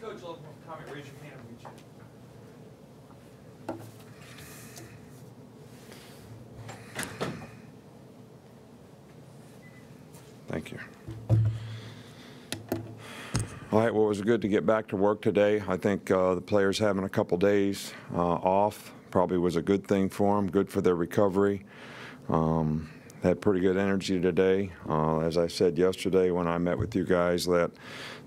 Coach, a little comment. Raise your hand. Thank you. All right, well, it was good to get back to work today. I think the players having a couple days off probably was a good thing for them, good for their recovery. Had pretty good energy today. As I said yesterday when I met with you guys, that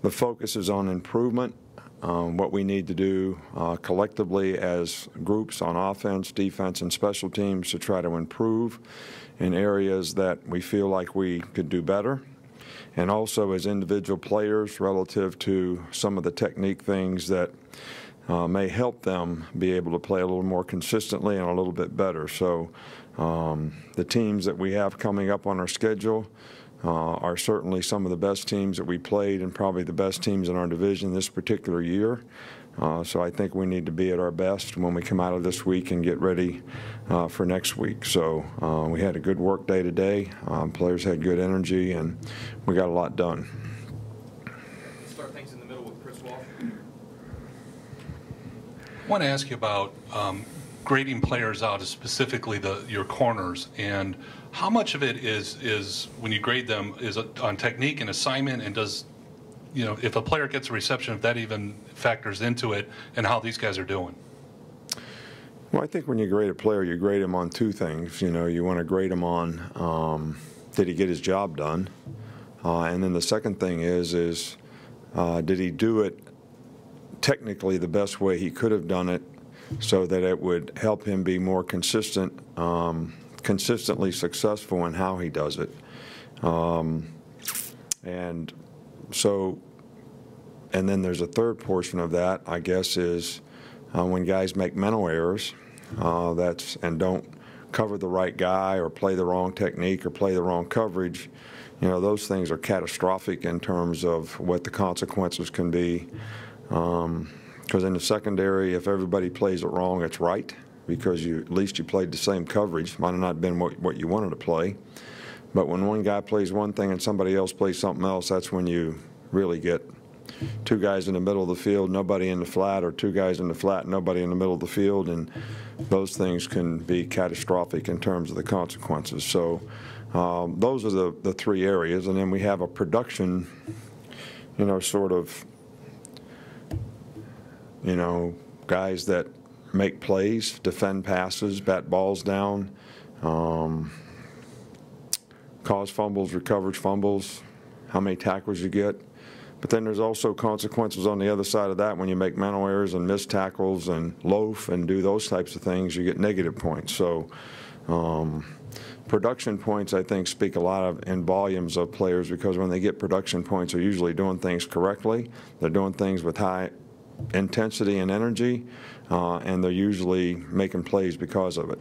the focus is on improvement, what we need to do collectively as groups on offense, defense, and special teams to try to improve in areas that we feel like we could do better. And also as individual players relative to some of the technique things that may help them be able to play a little more consistently and a little bit better. So the teams that we have coming up on our schedule are certainly some of the best teams that we played and probably the best teams in our division this particular year. So I think we need to be at our best when we come out of this week and get ready for next week. So we had a good work day today. Players had good energy, and we got a lot done. Let's start things in the middle with Chris Walsh. I want to ask you about grading players out, specifically your corners, and how much of it is when you grade them is on technique and assignment, and does, you know, if a player gets a reception, if that even factors into it, and how these guys are doing? Well, I think when you grade a player, you grade him on two things. You know, you want to grade him on did he get his job done, and then the second thing is did he do it technically the best way he could have done it, so that it would help him be more consistent, consistently successful in how he does it. And so, and then there's a third portion of that, I guess, is when guys make mental errors and don't cover the right guy or play the wrong technique or play the wrong coverage. You know, those things are catastrophic in terms of what the consequences can be. Because in the secondary, if everybody plays it wrong, it's right, because at least you played the same coverage. Might have not been what you wanted to play. But when one guy plays one thing and somebody else plays something else, that's when you really get two guys in the middle of the field, nobody in the flat, or two guys in the flat, nobody in the middle of the field, and those things can be catastrophic in terms of the consequences. So those are the three areas. And then we have a production, you know, sort of, you know, guys that make plays, defend passes, bat balls down, cause fumbles, recovered fumbles, how many tackles you get. But then there's also consequences on the other side of that. When you make mental errors and miss tackles and loaf and do those types of things, you get negative points. So production points, I think, speak a lot in volumes of players, because when they get production points, they're usually doing things correctly. They're doing things with high intensity and energy, and they're usually making plays because of it.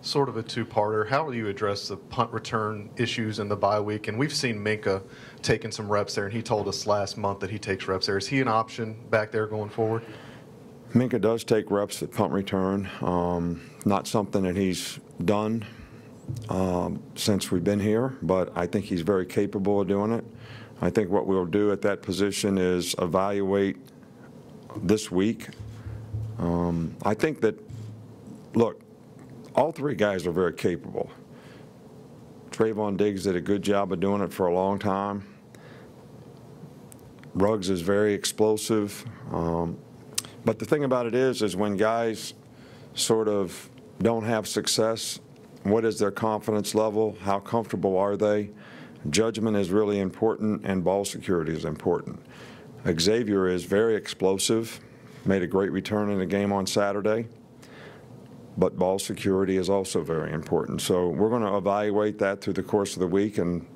Sort of a two-parter. How will you address the punt return issues in the bye week? And we've seen Minka taking some reps there, and he told us last month that he takes reps there. Is he an option back there going forward? Minka does take reps at punt return. Not something that he's done since we've been here, but I think he's very capable of doing it. I think what we'll do at that position is evaluate this week. I think that, look, all three guys are very capable. Trayvon Diggs did a good job of doing it for a long time. Ruggs is very explosive. But the thing about it is when guys sort of don't have success, what is their confidence level? How comfortable are they? Judgment is really important, and ball security is important. Xavier is very explosive, made a great return in the game on Saturday, but ball security is also very important. So we're going to evaluate that through the course of the week and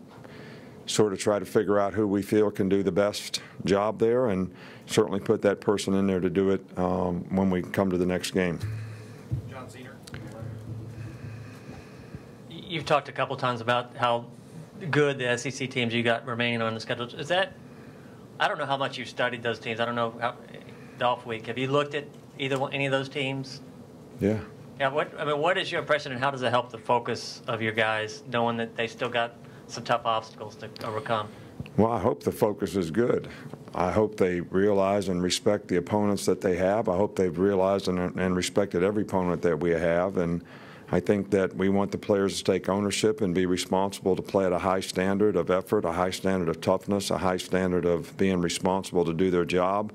sort of try to figure out who we feel can do the best job there, and certainly put that person in there to do it when we come to the next game. John Zener. You've talked a couple times about how good the SEC teams you got remaining on the schedule. Is that, I don't know how much you've studied those teams. I don't know how, the off week. Have you looked at any of those teams? Yeah. Yeah. What is your impression, and how does it help the focus of your guys, knowing that they still got some tough obstacles to overcome? Well, I hope the focus is good. I hope they realize and respect the opponents that they have. I hope they've realized and respected every opponent that we have. And I think that we want the players to take ownership and be responsible to play at a high standard of effort, a high standard of toughness, a high standard of being responsible to do their job.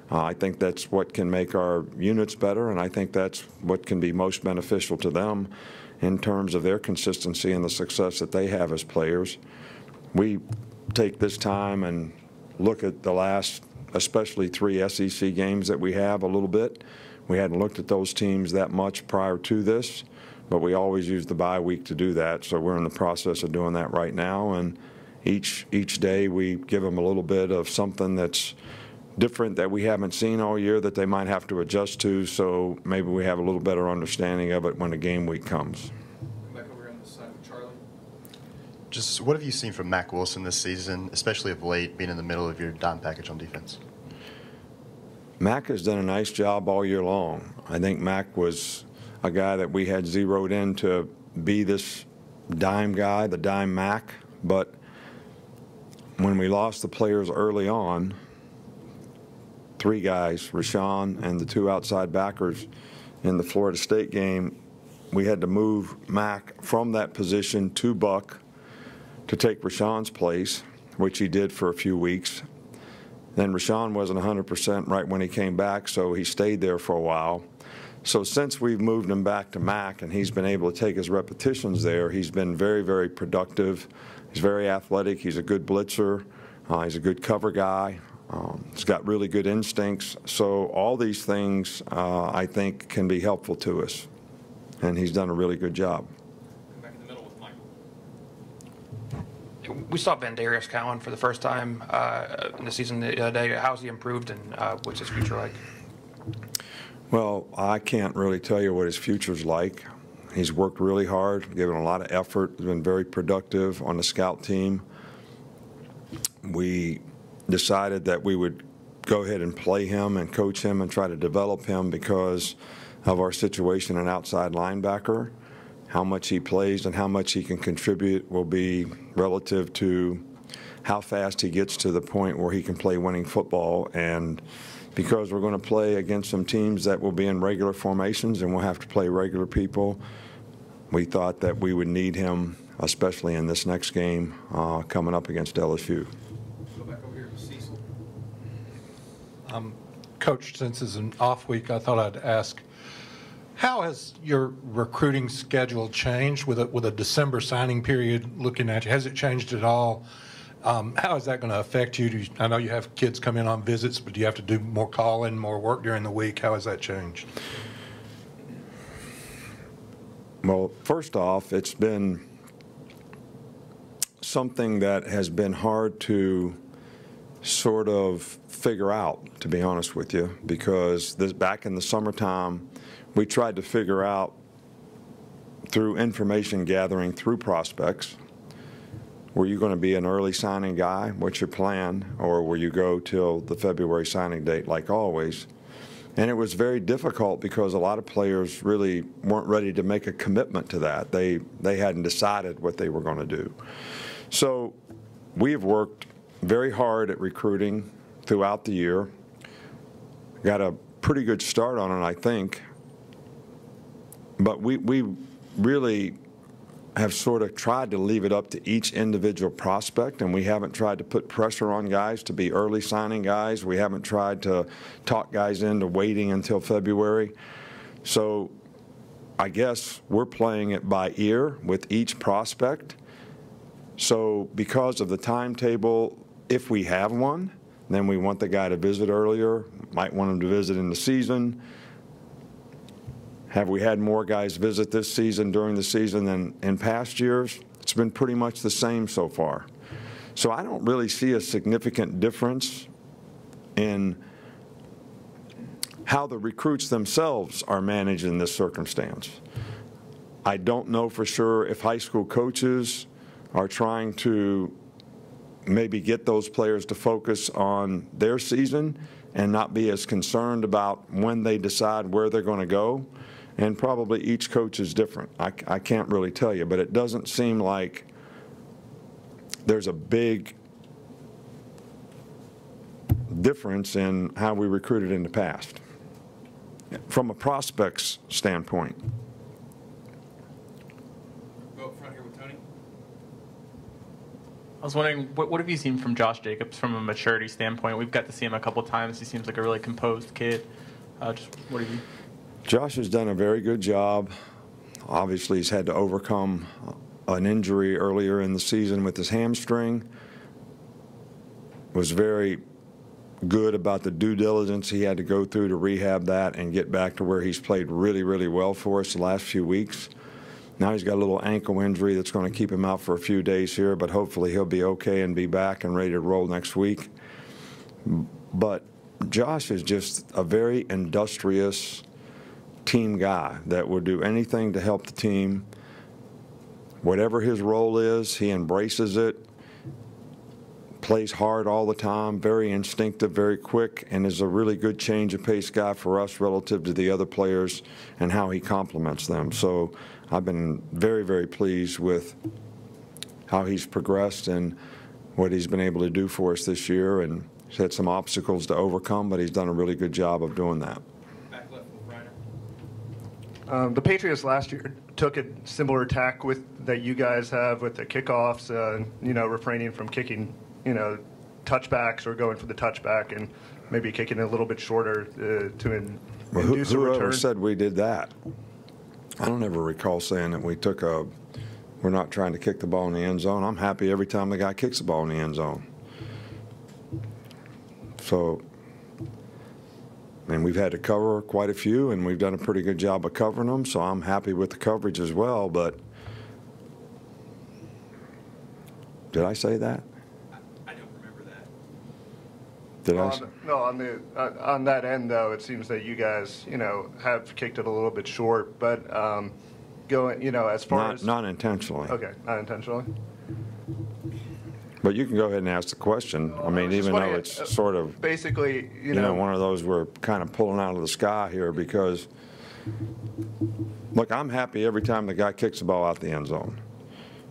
I think that's what can make our units better, and I think that's what can be most beneficial to them in terms of their consistency and the success that they have as players. We take this time and look at the last, especially 3 SEC games that we have a little bit. We hadn't looked at those teams that much prior to this, but we always use the bye week to do that, so we're in the process of doing that right now. And each day we give them a little bit of something that's different that we haven't seen all year that they might have to adjust to, so maybe we have a little better understanding of it when the game week comes. Back over here on this side with Charlie. Just what have you seen from Mack Wilson this season, especially of late, being in the middle of your dime package on defense? Mack has done a nice job all year long. I think Mack was a guy that we had zeroed in to be this dime guy, the dime Mack, but when we lost the players early on, 3 guys, Rashawn and the 2 outside backers in the Florida State game, we had to move Mack from that position to Buck to take Rashawn's place, which he did for a few weeks. Then Rashawn wasn't 100% right when he came back, so he stayed there for a while. So since we've moved him back to Mack and he's been able to take his repetitions there, he's been very, very productive. He's very athletic. He's a good blitzer. He's a good cover guy. He's got really good instincts. So all these things, I think, can be helpful to us. And he's done a really good job. Back in the middle with Michael. We saw Vandarius Cowan for the first time in the season the other day. How's he improved, and what's his future like? Well, I can't really tell you what his future's like. He's worked really hard, given a lot of effort, has been very productive on the scout team. We decided that we would go ahead and play him and coach him and try to develop him because of our situation in outside linebacker. How much he plays and how much he can contribute will be relative to how fast he gets to the point where he can play winning football. And because we're going to play against some teams that will be in regular formations and we'll have to play regular people, we thought that we would need him, especially in this next game coming up against LSU. Go back over here to Cecil. Coach, since it's an off week, I thought I'd ask, how has your recruiting schedule changed with a December signing period looking at you? Has it changed at all? How is that going to affect you? I know you have kids come in on visits, but do you have to do more calling, more work during the week? How has that changed? Well, first off, it's been something that has been hard to sort of figure out, to be honest with you, because back in the summertime, we tried to figure out through information gathering through prospects, were you going to be an early signing guy? What's your plan? Or will you go till the February signing date like always? And it was very difficult because a lot of players really weren't ready to make a commitment to that. They hadn't decided what they were going to do. So we have worked very hard at recruiting throughout the year. Got a pretty good start on it, I think. But we really have sort of tried to leave it up to each individual prospect, and we haven't tried to put pressure on guys to be early signing guys. We haven't tried to talk guys into waiting until February. So I guess we're playing it by ear with each prospect. So because of the timetable, if we have one, then we want the guy to visit earlier, might want him to visit in the season. Have we had more guys visit this season during the season than in past years? It's been pretty much the same so far. So I don't really see a significant difference in how the recruits themselves are managed in this circumstance. I don't know for sure if high school coaches are trying to maybe get those players to focus on their season and not be as concerned about when they decide where they're going to go. And probably each coach is different. I can't really tell you, but it doesn't seem like there's a big difference in how we recruited in the past from a prospects standpoint. Go up front here with Tony. I was wondering, what have you seen from Josh Jacobs from a maturity standpoint? We've got to see him a couple times. He seems like a really composed kid. Just what have you? Josh has done a very good job. Obviously, he's had to overcome an injury earlier in the season with his hamstring. Was very good about the due diligence he had to go through to rehab that and get back to where he's played really, really well for us the last few weeks. Now he's got a little ankle injury that's going to keep him out for a few days here, but hopefully he'll be okay and be back and ready to roll next week. But Josh is just a very industrious team guy that will do anything to help the team. Whatever his role is, he embraces it, plays hard all the time, very instinctive, very quick, and is a really good change of pace guy for us relative to the other players and how he complements them. So I've been very, very pleased with how he's progressed and what he's been able to do for us this year. And he's had some obstacles to overcome, but he's done a really good job of doing that. Back left with Reiner. The Patriots last year took a similar tack that you guys have with the kickoffs, refraining from kicking, touchbacks or going for the touchback and maybe kicking it a little bit shorter to induce a return. Whoever said we did that? I don't ever recall saying that we're not trying to kick the ball in the end zone. I'm happy every time the guy kicks the ball in the end zone. So, and we've had to cover quite a few, and we've done a pretty good job of covering them, so I'm happy with the coverage as well, but did I say that? I don't remember that. Did I? No, on that end, though, it seems that you guys, have kicked it a little bit short, but going, as far as... Not intentionally. Okay, not intentionally. But you can go ahead and ask the question. I mean, even though it's sort of... Basically, one of those we're kind of pulling out of the sky here because, look, I'm happy every time the guy kicks the ball out the end zone.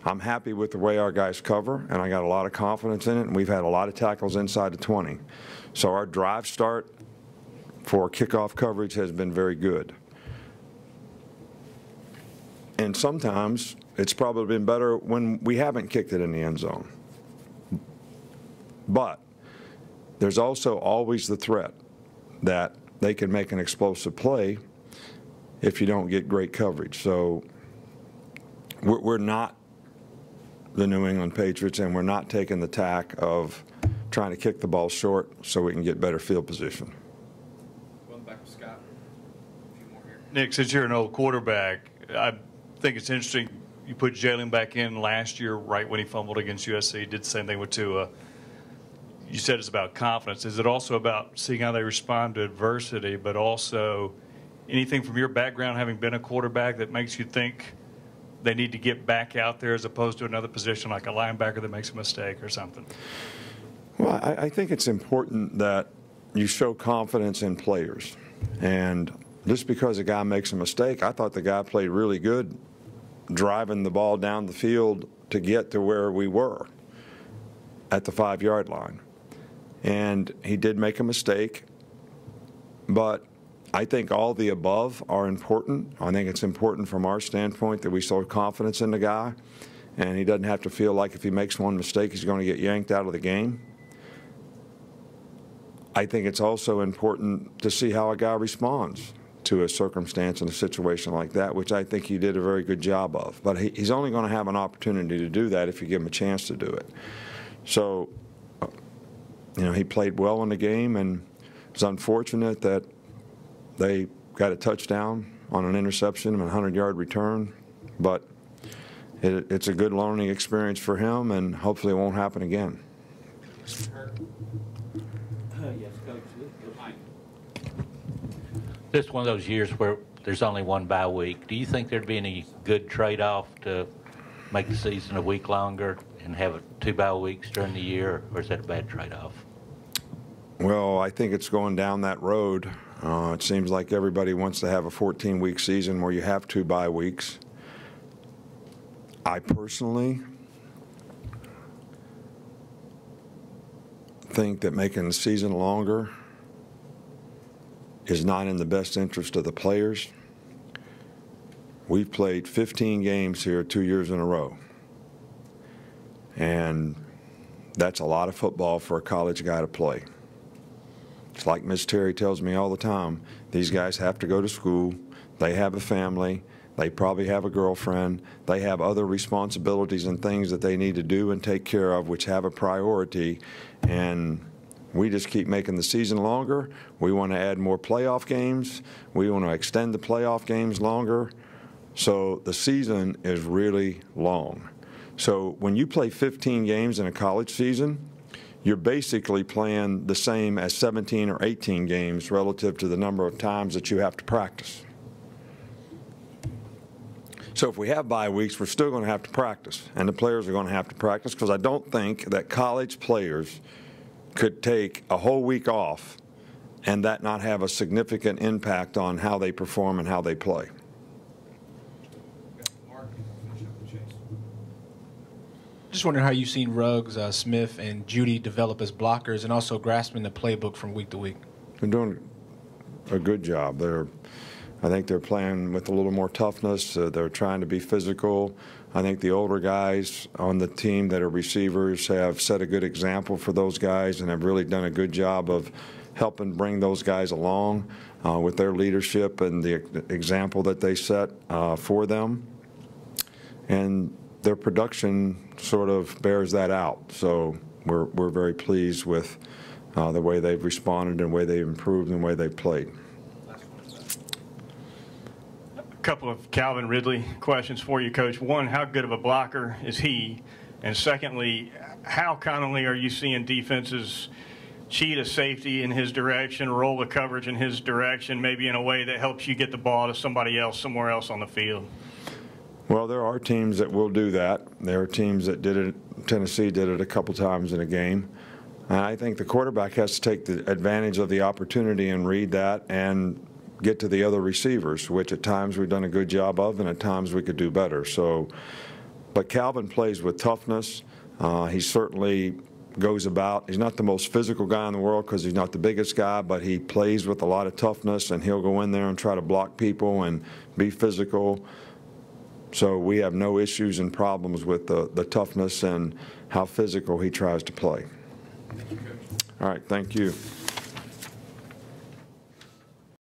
I'm happy with the way our guys cover, and I got a lot of confidence in it, and we've had a lot of tackles inside the 20. So our drive start for kickoff coverage has been very good. And sometimes it's probably been better when we haven't kicked it in the end zone. But there's also always the threat that they can make an explosive play if you don't get great coverage. So we're not the New England Patriots, and we're not taking the tack of trying to kick the ball short so we can get better field position. Going back with Scott. A few more here. Nick, since you're an old quarterback, I think it's interesting you put Jalen back in last year right when he fumbled against USC, did the same thing with Tua. You said it's about confidence. Is it also about seeing how they respond to adversity, but also anything from your background, having been a quarterback, that makes you think they need to get back out there as opposed to another position like a linebacker that makes a mistake or something? Well, I think it's important that you show confidence in players. And just because a guy makes a mistake, I thought the guy played really good driving the ball down the field to get to where we were at the 5-yard line. And he did make a mistake, but I think all the above are important. I think it's important from our standpoint that we show confidence in the guy, and he doesn't have to feel like if he makes one mistake, he's going to get yanked out of the game. I think it's also important to see how a guy responds to a circumstance in a situation like that, which I think he did a very good job of. But he's only going to have an opportunity to do that if you give him a chance to do it. So, he played well in the game, and it's unfortunate that they got a touchdown on an interception and a 100-yard return, but it's a good learning experience for him, and hopefully it won't happen again. Yes, Coach. This is one of those years where there's only one bye week. Do you think there'd be any good trade-off to make the season a week longer and have 2 bye weeks during the year, or is that a bad trade-off? Well, I think it's going down that road. It seems like everybody wants to have a 14-week season where you have 2 bye weeks. I personally think that making the season longer is not in the best interest of the players. We've played 15 games here 2 years in a row. And that's a lot of football for a college guy to play. It's like Miss Terry tells me all the time, these guys have to go to school, they have a family, they probably have a girlfriend, they have other responsibilities and things that they need to do and take care of, which have a priority. And we just keep making the season longer. We want to add more playoff games. We want to extend the playoff games longer. So the season is really long. So when you play 15 games in a college season, you're basically playing the same as 17 or 18 games relative to the number of times that you have to practice. So if we have bye weeks, we're still going to have to practice, and the players are going to have to practice, because I don't think that college players could take a whole week off and that not have a significant impact on how they perform and how they play. Just wondering how you've seen Ruggs, Smith, and Judy develop as blockers and also grasping the playbook from week to week. They're doing a good job. I think they're playing with a little more toughness. They're trying to be physical. I think the older guys on the team that are receivers have set a good example for those guys and have really done a good job of helping bring those guys along with their leadership and the example that they set for them. And their production sort of bears that out. So we're very pleased with the way they've responded and the way they've improved and the way they've played. A couple of Calvin Ridley questions for you, Coach. One, how good of a blocker is he? And secondly, how commonly are you seeing defenses cheat a safety in his direction, roll the coverage in his direction, maybe in a way that helps you get the ball to somebody else somewhere else on the field? Well, there are teams that will do that. There are teams that did it. Tennessee did it a couple times in a game. And I think the quarterback has to take the advantage of the opportunity and read that and get to the other receivers, which at times we've done a good job of, and at times we could do better. So, but Calvin plays with toughness. He certainly goes about. He's not the most physical guy in the world because he's not the biggest guy, but he plays with a lot of toughness, and he'll go in there and try to block people and be physical. So we have no issues and problems with the toughness and how physical he tries to play. All right, thank you.